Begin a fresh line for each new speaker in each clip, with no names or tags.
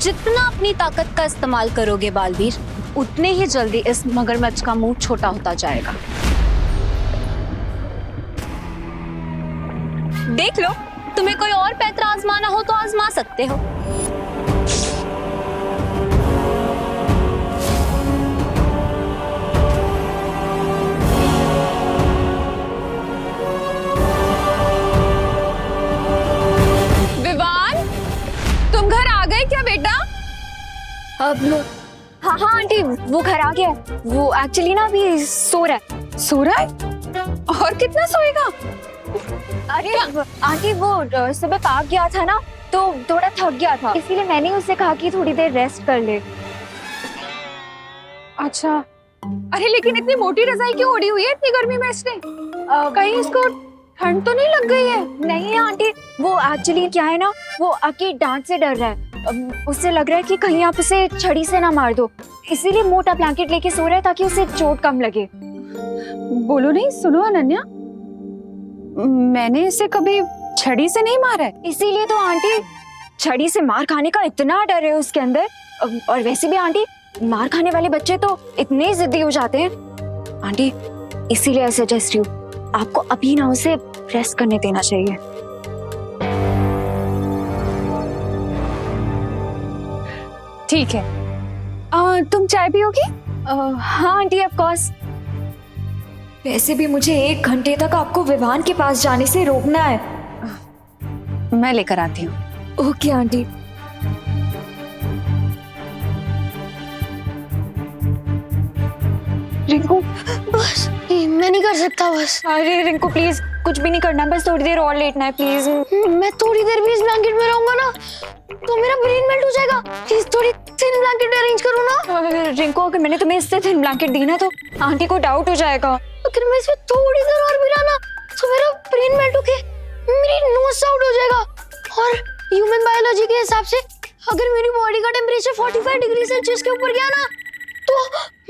जितना अपनी ताकत का इस्तेमाल करोगे बालवीर, उतने ही जल्दी इस मगरमच्छ का मुंह छोटा होता जाएगा। देख लो, तुम्हें कोई और पैतरा आजमाना हो तो आजमा सकते हो।
विवान, तुम घर आ गए क्या बेटा?
अब हाँ हाँ आंटी, वो घर आ गया। वो एक्चुअली ना अभी सो रहा है।
सो रहा है? और कितना सोएगा?
अरे आंटी, वो सुबह पार्क गया था ना, तो थोड़ा थक गया था, इसीलिए मैंने उससे कहा कि थोड़ी देर रेस्ट कर ले।
अच्छा, अरे लेकिन इतनी मोटी रजाई क्यों ओढ़ी हुई है इतनी गर्मी में इसने? कहीं इसको ठंड तो नहीं लग गई है?
नहीं आंटी, वो एक्चुअली क्या है ना, वो आपकी डांट से डर रहा है। उससे लग रहा है कि कहीं आप उसे छड़ी से ना मार दो, इसीलिए मोटा ब्लैंकेट लेके सो रहा है ताकि उसे चोट कम लगे।
बोलो नहीं, सुनो अनन्या, मैंने इसे कभी छड़ी से नहीं मारा है।
इसीलिए तो आंटी, छड़ी से मार खाने का इतना डर है उसके अंदर। और वैसे भी आंटी, मार खाने वाले बच्चे तो इतने जिद्दी हो जाते हैं। आंटी, इसीलिए सजेस्ट हूँ, आपको अभी ना उसे रेस्ट करने देना चाहिए।
ठीक है, तुम चाय पियोगी?
हाँ आंटी, ऑफ कोर्स। वैसे भी मुझे 1 घंटे तक आपको विवान के पास जाने से रोकना है।
मैं लेकर आती हूँ।
Okay aunty.
रिंकू,
बस मैं नहीं कर सकता बस। अरे रिंकू प्लीज, कुछ भी नहीं करना, बस थोड़ी देर और लेटना है प्लीज। मैं थोड़ी देर भी इस ब्लैंकेट में रहूंगा ना तो मेरा ब्रेन मेल्ट हो जाएगा। प्लीज थोड़ी थिन ब्लैंकेट अरेंज करो ना। रिंकू, अगर मैंने तुम्हें इससे थिन ब्लैंकेट दी ना तो आंटी को डाउट हो जाएगा। अगर मैं इसमें थोड़ी देर और मिला ना तो मेरा ब्रेन मेल्ट होके मेरी नोज आउट हो जाएगा। और ह्यूमन बायोलॉजी के हिसाब से अगर मेरी बॉडी का टेम्परेचर 45 डिग्री सेल्सियस के ऊपर गया ना तो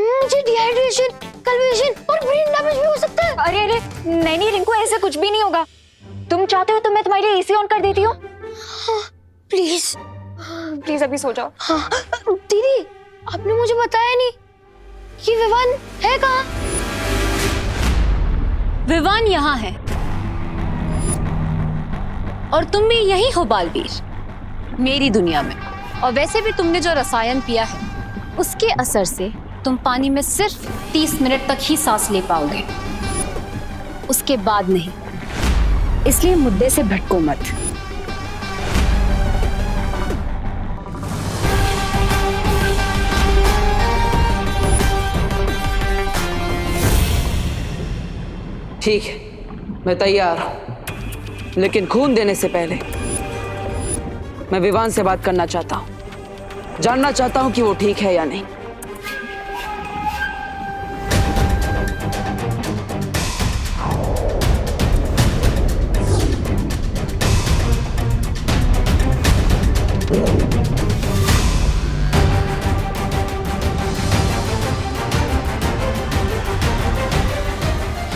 मुझे डिहाइड्रेशन, कन्वर्जन और ब्रेन डैमेज भी हो सकता है। अरे अरे नहीं नहीं रिंकू, ऐसा कुछ भी नहीं होगा। तुम चाहते हो तो मैं तुम्हारे लिए एसी ऑन कर देती हूँ। प्लीज प्लीज अभी सो जाओ। हाँ दीदी, आपने मुझे बताया नहीं कि विवान है कहाँ?
विवान यहाँ है और तुम भी यही हो बालवीर, मेरी दुनिया में। और वैसे भी तुमने जो रसायन पिया है उसके असर से तुम पानी में सिर्फ 30 मिनट तक ही सांस ले पाओगे, उसके बाद नहीं। इसलिए मुद्दे से भटको मत।
ठीक है, मैं तैयार हूं, लेकिन खून देने से पहले मैं विवान से बात करना चाहता हूं, जानना चाहता हूं कि वो ठीक है या नहीं।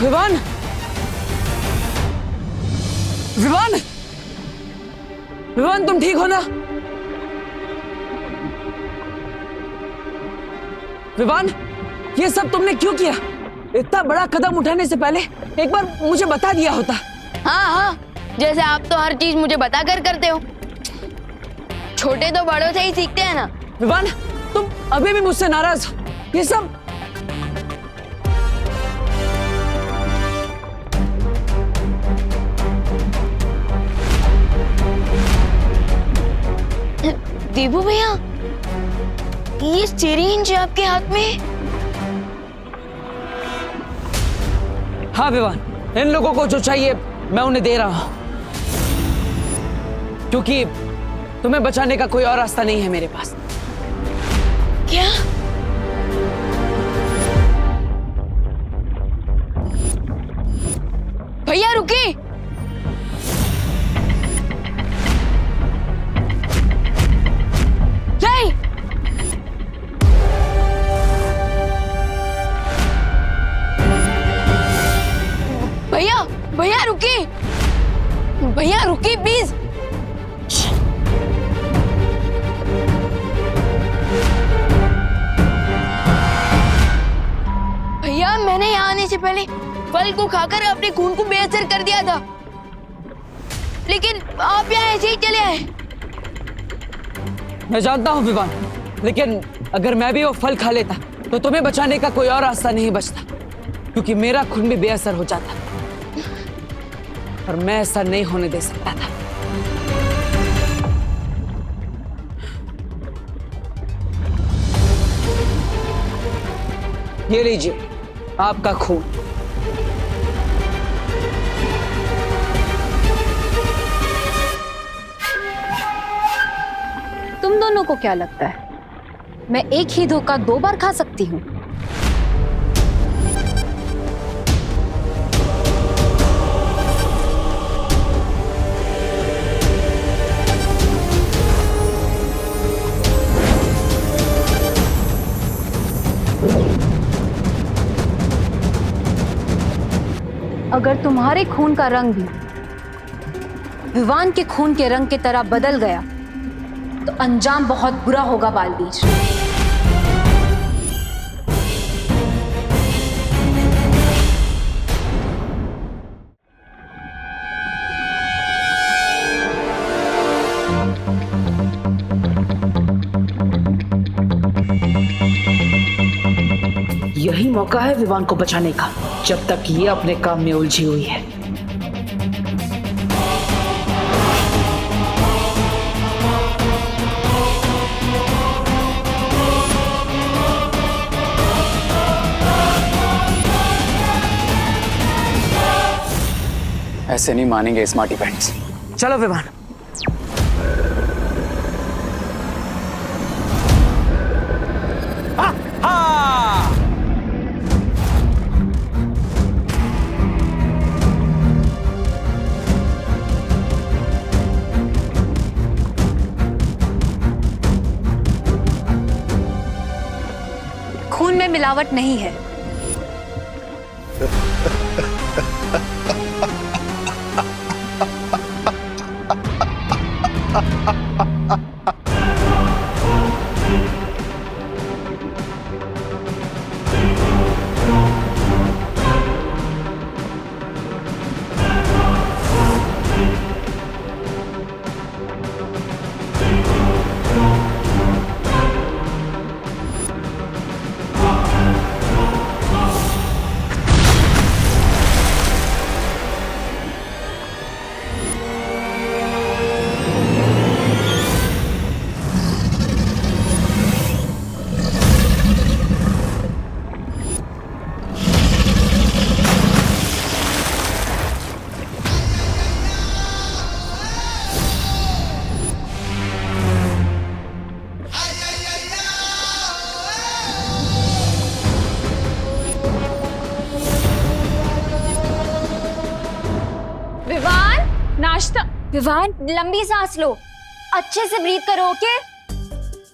विवान, विवान, विवान, तुम ठीक हो ना? विवान, ये सब तुमने क्यों किया? इतना बड़ा कदम उठाने से पहले एक बार मुझे बता दिया होता।
हाँ हाँ, जैसे आप तो हर चीज मुझे बता कर करते हो। छोटे तो बड़ों से ही सीखते हैं ना।
विवान, तुम अभी भी मुझसे नाराज हो? ये सब
देबू भैया, ये सिरिंज आपके हाथ में?
हाँ विवान, इन लोगों को जो चाहिए मैं उन्हें दे रहा हूं, क्योंकि तुम्हें बचाने का कोई और रास्ता नहीं है मेरे पास।
क्या? भैया रुकिए। नहीं, भैया भैया रुकिए, भैया रुकिए प्लीज। मैंने यहाँ आने से पहले फल को खाकर अपने खून को बेअसर कर दिया था, लेकिन आप यहाँ ऐसे ही चले आए।
मैं जानता हूँ विवान, लेकिन अगर मैं भी वो फल खा लेता तो तुम्हें बचाने का कोई और रास्ता नहीं बचता, क्योंकि मेरा खून भी बेअसर हो जाता और मैं ऐसा नहीं होने दे सकता था। ये लीजिए आपका खून।
तुम दोनों को क्या लगता है मैं एक ही धोखा 2 बार खा सकती हूँ? अगर तुम्हारे खून का रंग भी विवान के खून के रंग की तरह बदल गया तो अंजाम बहुत बुरा होगा बालवीर।
यही मौका है विवान को बचाने का, जब तक ये अपने काम में उलझी हुई है।
ऐसे नहीं मानेंगे स्मार्टी पैंट्स।
चलो विवान।
खून में मिलावट नहीं है।
नाश्ता।
विवान, लंबी सांस लो, अच्छे से ब्रीथ करो, ओके?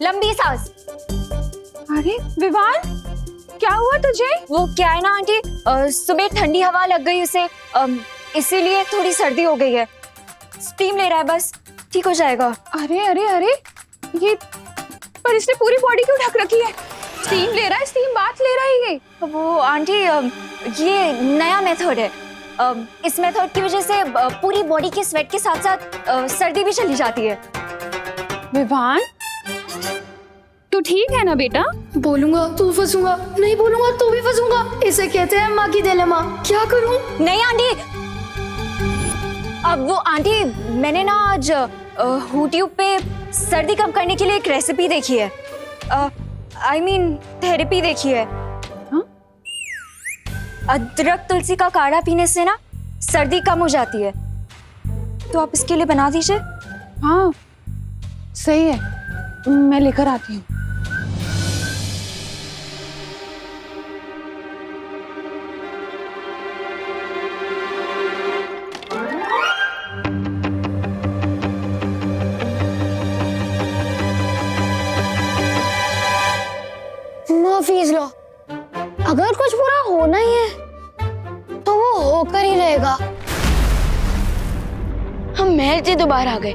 लंबी सांस।
अरे विवान, क्या हुआ तुझे?
वो क्या है ना आंटी, सुबह ठंडी हवा लग गई उसे, इसीलिए थोड़ी सर्दी हो गई है। स्टीम ले रहा है, बस ठीक हो जाएगा।
अरे अरे अरे, ये पर इसने पूरी बॉडी क्यों ढक रखी है? स्टीम ले रहा है, स्टीम बाथ ले रहा है ये।
वो आंटी, ये नया मेथड है। इस मेथड की वजह से पूरी बॉडी के स्वेट के साथ साथ सर्दी भी चली जाती है।
विवान, तू ठीक है ना बेटा?
बोलूंगा तो फंसूंगा, नहीं बोलूंगा तो भी फंसूंगा। इसे कहते हैं माँ की दिलेमा। क्या करूं?
नहीं आंटी, अब वो आंटी, मैंने ना आज यूट्यूब पे सर्दी कम करने के लिए एक रेसिपी देखी है, I mean थेरेपी देखी है। अदरक तुलसी का काढ़ा पीने से ना सर्दी कम हो जाती है, तो आप इसके लिए बना दीजिए।
हाँ सही है, मैं लेकर आती हूँ।
माफीज लो, अगर कुछ बुरा होना ही है तो वो होकर ही रहेगा।
हम महल से तो बाहर आ गए,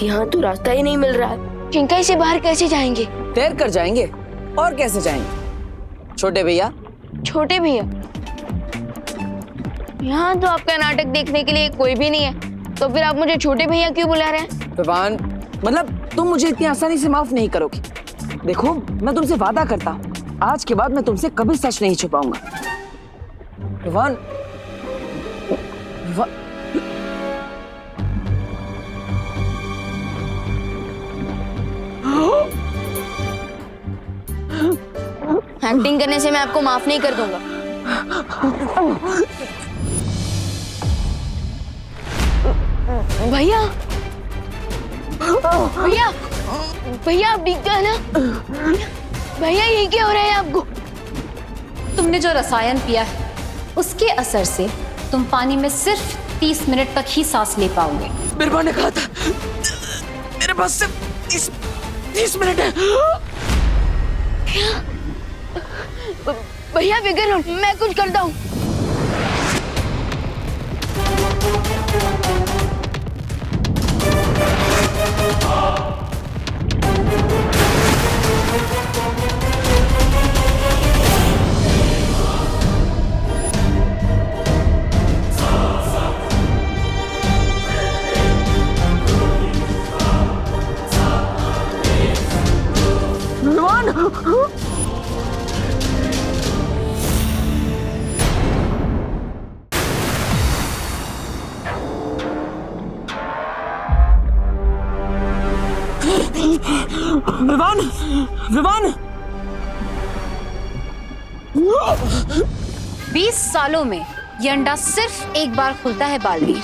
यहाँ तो रास्ता ही नहीं मिल रहा है। चिंकाई से बाहर कैसे जाएंगे?
तैर कर जाएंगे, और कैसे जाएंगे? छोटे भैया।
छोटे भैया? यहाँ तो आपका नाटक देखने के लिए कोई भी नहीं है, तो फिर आप मुझे छोटे भैया क्यों बुला रहे हैं?
विवान, मतलब तुम मुझे इतनी आसानी से माफ नहीं करोगी। देखो, मैं तुमसे वादा करता हूँ, आज के बाद मैं तुमसे कभी सच नहीं छुपाऊंगा। विवान,
एक्टिंग करने से मैं आपको माफ नहीं कर दूंगा। भैया, भैया, भैया आप ठीक है ना? भैया ये क्या हो रहा है आपको?
तुमने जो रसायन पिया है उसके असर से तुम पानी में सिर्फ 30 मिनट तक ही सांस ले पाओगे।
मेरे माँ ने कहा था मेरे पास सिर्फ 30 मिनट है।
भैया फिक्र मत, मैं कुछ करता हूँ।
विवान, विवान,
20 सालों में यह अंडा सिर्फ एक बार खुलता है बालवीर।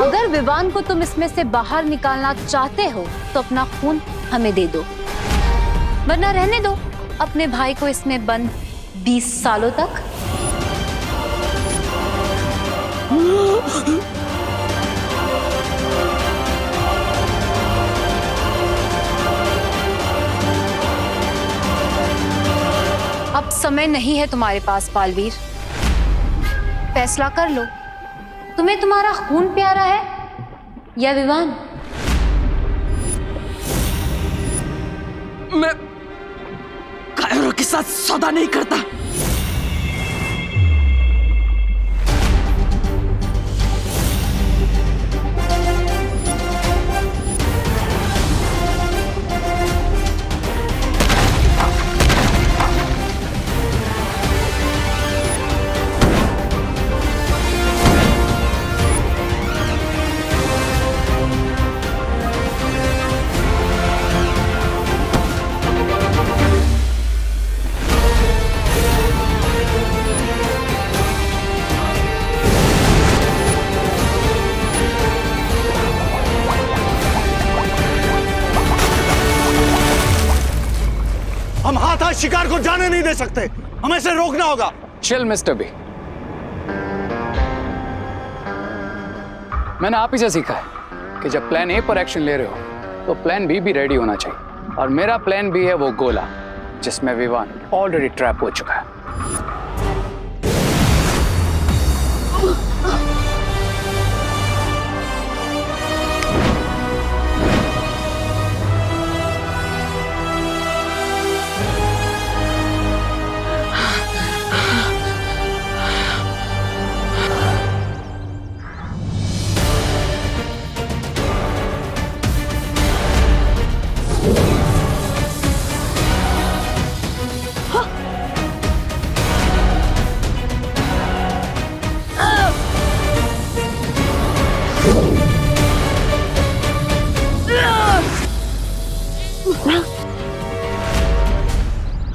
अगर विवान को तुम इसमें से बाहर निकालना चाहते हो तो अपना खून हमें दे दो, वरना रहने दो अपने भाई को इसमें बंद 20 सालों तक। अब समय नहीं है तुम्हारे पास बालवीर, फैसला कर लो, तुम्हें तुम्हारा खून प्यारा है या विवान?
मैं कायरों के साथ सौदा नहीं करता।
हम हाथ शिकार को जाने नहीं दे सकते, हमें इसे रोकना होगा।
चिल मिस्टर बी, मैंने आप ही से सीखा है कि जब प्लान ए पर एक्शन ले रहे हो तो प्लान बी भी रेडी होना चाहिए, और मेरा प्लान बी है वो गोला जिसमें विवान ऑलरेडी ट्रैप हो चुका है।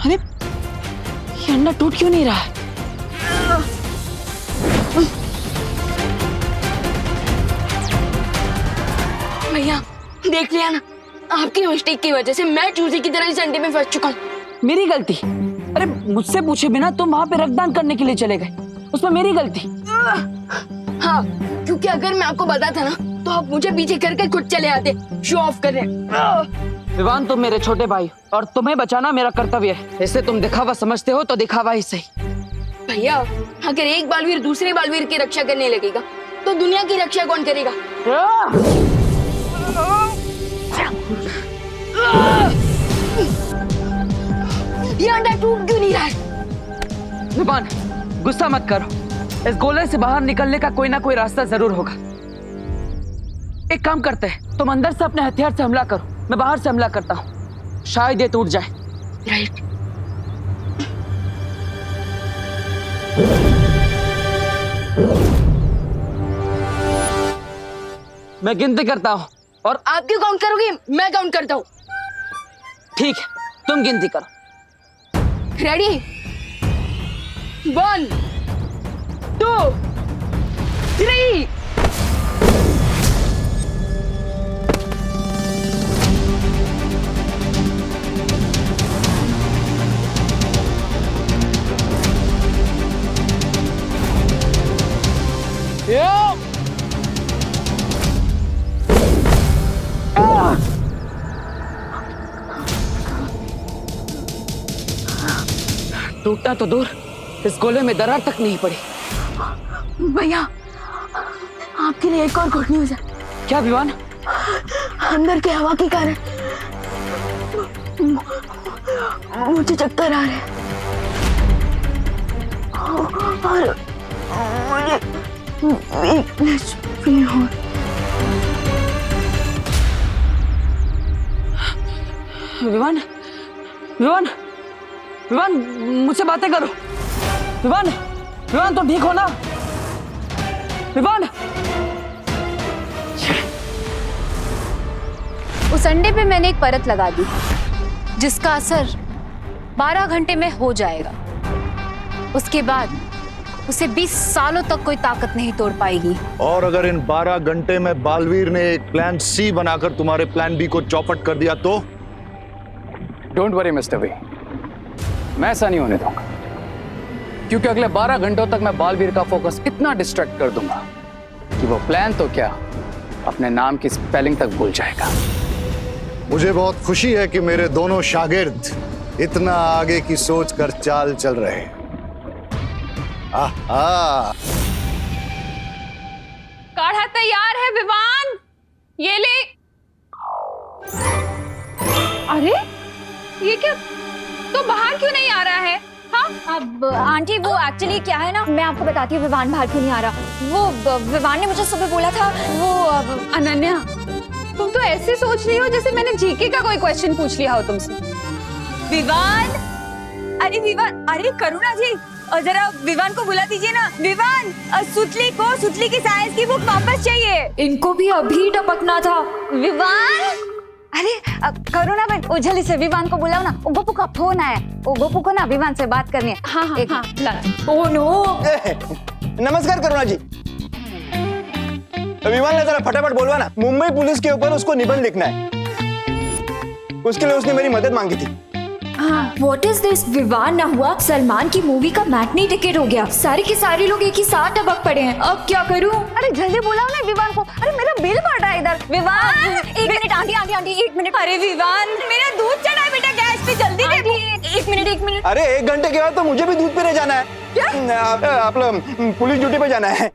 अरे ये अंडा टूट क्यों नहीं रहा है?
भैया देख लिया ना, आपकी मिस्टेक की वजह से मैं चूजे की तरह इस अंडे में फंस चुका हूँ।
मेरी गलती? अरे मुझसे पूछे बिना तुम वहां पे रक्तदान करने के लिए चले गए, उसमें मेरी गलती?
हाँ, क्योंकि अगर मैं आपको बताता ना तो आप मुझे पीछे करके खुद चले आते, शो ऑफ कर रहे।
विवान, तुम मेरे छोटे भाई और तुम्हें बचाना मेरा कर्तव्य है। इसे तुम दिखावा समझते हो तो दिखावा ही सही।
भैया अगर एक बालवीर दूसरे बालवीर की रक्षा करने लगेगा तो दुनिया की रक्षा कौन करेगा?
ये अंडा टूट क्यों नहीं रहा है?
विवान, गुस्सा मत करो। इस गोले से बाहर निकलने का कोई ना कोई रास्ता जरूर होगा। एक काम करते हैं, तुम अंदर से अपने हथियार से हमला करो, मैं बाहर से हमला करता हूँ, शायद ये टूट जाए।
राइट।
मैं गिनती करता हूँ और
आप क्यों काउंट करोगे? मैं काउंट करता हूँ।
ठीक है, तुम गिनती करो।
रेडी? 1 2 3।
टूटा तो दूर, इस गोले में दरार तक नहीं पड़ी।
भैया, आपके लिए एक और गुड न्यूज है।
क्या विवान?
अंदर के हवा के कारण मुझे चक्कर आ रहे हैं और मुझे वीकनेस फील हो रही है।
विवान, विवान, विवान, मुझसे बातें करो। विवान, विवान, तुम ठीक हो ना? विवान,
उस अंडे पे मैंने एक परत लगा दी जिसका असर 12 घंटे में हो जाएगा। उसके बाद उसे 20 सालों तक कोई ताकत नहीं तोड़ पाएगी।
और अगर इन 12 घंटे में बालवीर ने एक प्लान सी बनाकर तुम्हारे प्लान बी को चौपट कर दिया तो?
डोंट वरी मिस्टर वी, मैं ऐसा नहीं होने दूंगा, क्योंकि अगले 12 घंटों तक मैं बालवीर का फोकस इतना डिस्ट्रैक्ट कर दूंगा कि वो प्लान तो क्या, अपने नाम की स्पेलिंग तक भूल जाएगा।
मुझे बहुत खुशी है कि मेरे दोनों शागिर्द इतना आगे की सोच कर चाल चल रहे हैं। आहा।
काढ़ा तैयार है विवान, ये ले। अरे ये क्या, तो बाहर क्यों नहीं आ रहा है? हाँ
अब आंटी, वो एक्चुअली क्या है ना, मैं आपको बताती हूँ विवान बाहर क्यों नहीं आ रहा। वो विवान ने मुझे सुबह बोला था, वो
अनन्या, तुम तो ऐसे सोच रही हो जैसे मैंने जीके का कोई क्वेश्चन पूछ लिया हो तुमसे।
विवान, अरे विवान, अरे करुणा जी, और जरा विवान को बुला दीजिए ना। विवान, सुतली की साइंस की बुक वापस चाहिए। इनको भी अभी टपकना था। विवान, अरे करुणा बहन, जल्दी से विवान को बुलाओ ना। गोपू का फोन आया, गोपू को ना विवान से बात करनी है।
हाँ हाँ हाँ,
ओह नो।
नमस्कार करुणा जी। विवान ने जरा फटाफट बोलवा ना, मुंबई पुलिस के ऊपर उसको निबंध लिखना है, उसके लिए उसने मेरी मदद मांगी थी।
What is this? विवान ना हुआ, सलमान की मूवी का मैटनी टिकट हो गया, सारे के सारे लोग एक ही साथ टपक पड़े हैं। अब क्या करूं? अरे जल्दी बुलाओ ना विवान को। अरे मेरा बिल बढ़ रहा है इधर। विवान, एक मिनट आंटी, 1 मिनट। अरे विवान, मेरा दूध चढ़ा है बेटा गैस पे, जल्दी दे। 1 मिनट।
अरे 1 घंटे के बाद तो मुझे भी दूध पीने जाना है। क्या? आप लोग पुलिस ड्यूटी पे जाना है।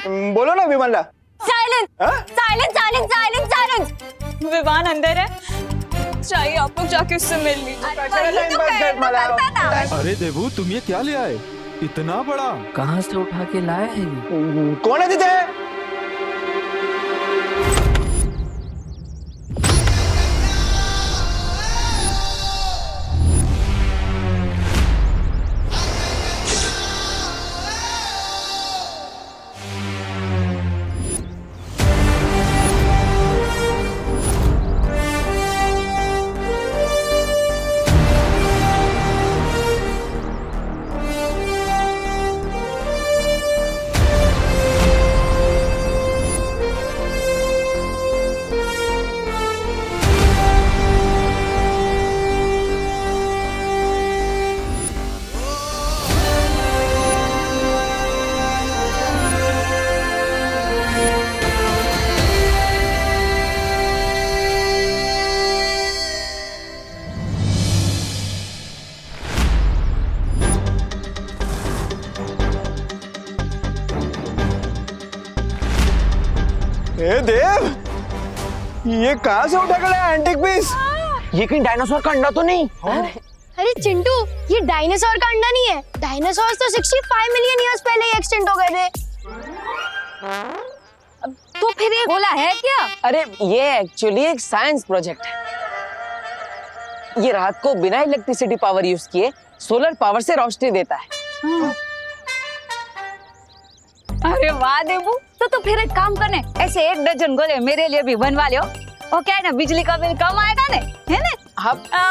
बोलो ना विवान ला। साइलेंस। विवान अंदर है, चाहिए आप लोग जाके उससे मिल लीजिए।
अरे देवू, तुम ये क्या ले आए? इतना बड़ा
कहाँ से उठा के लाया है ये?
कौन है दीदी? ए देव, ये कहाँ से उठा कर लाया एंटीक पीस?
ये कहीं डायनासोर का अंडा तो नहीं?
अरे चिंटू, ये डायनासोर का अंडा नहीं है। डायनासोर्स तो 65 मिलियन ईयर्स पहले ही एक्सटिंक्ट हो गए थे।
तो फिर ये गोला है क्या?
अरे ये एक्चुअली एक साइंस प्रोजेक्ट है। ये रात को बिना इलेक्ट्रिसिटी पावर यूज किए सोलर पावर से रोशनी देता है।
अरे वाह देबू, तो फिर एक काम करने, ऐसे 1 दर्जन गोले मेरे लिए भी बनवा लियो। और क्या है ना, बिजली का बिल कम आएगा ने, है ना?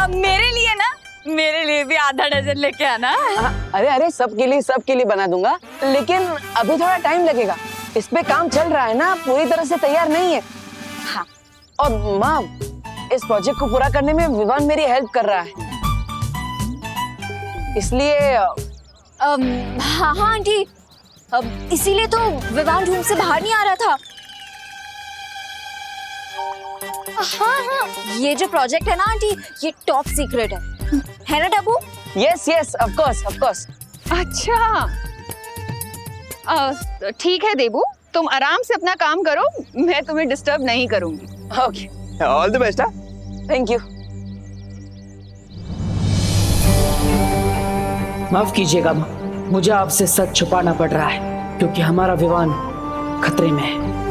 मेरे लिए ना, मेरे लिए भी आधा दर्जन लेके आना।
अरे अरे सबके लिए बना दूंगा, लेकिन अभी थोड़ा टाइम लगेगा। इस पे काम चल रहा है ना, पूरी तरह से तैयार नहीं है। हाँ। और माँ, इस प्रोजेक्ट को पूरा करने में विवान मेरी हेल्प कर रहा है, इसलिए
हाँ आंटी, इसीलिए तो विवान रूम से बाहर नहीं आ रहा था। हाँ, ये जो प्रोजेक्ट है ना आंटी, ये टॉप सीक्रेट है ना Dabbu?
Yes yes, of course.
अच्छा, ठीक है देबू, तुम आराम से अपना काम करो, मैं तुम्हें डिस्टर्ब नहीं करूंगी।
Okay,
all the best.
Thank you. माफ कीजिएगा माँ, मुझे आपसे सच छुपाना पड़ रहा है क्योंकि हमारा विवान खतरे में है।